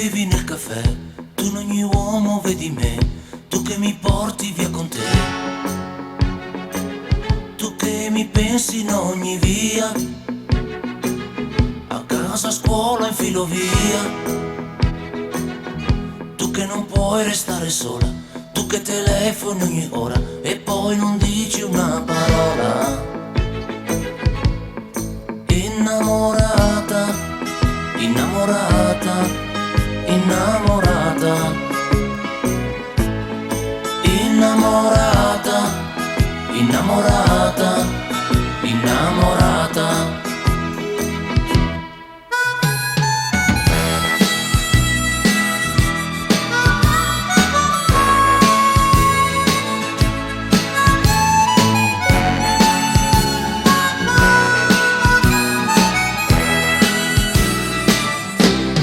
bevi nel caffè, tu in ogni uomo vedi me, tu che mi porti via con te, tu che mi pensi in ogni via, a casa, a scuola, in filovia, tu che non puoi restare sola, tu che telefoni ogni ora e poi non dici una parola. Innamorata, innamorata, innamorata, innamorata, innamorata, innamorata.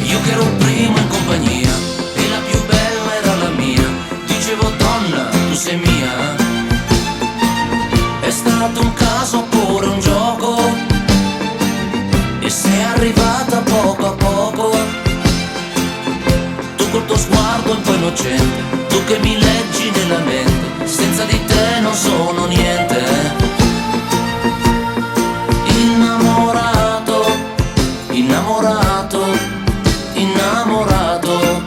Io che ero il primo in compagnia e la più bella era la mia, dicevo donna tu sei mia, è stato un caso oppure un gioco e sei arrivata poco a poco, tu col tuo sguardo un po' innocente, tu che mi leggi nella mente, senza di te non sono niente. Innamorato, innamorato, innamorato,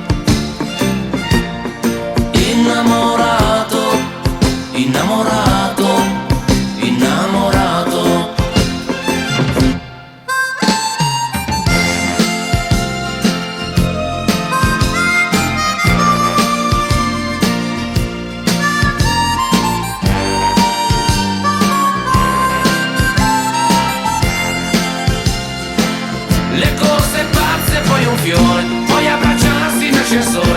innamorato, innamorato, innamorato. Le corse pazze, poi un fiore, poi abbracciarsi in ascensore.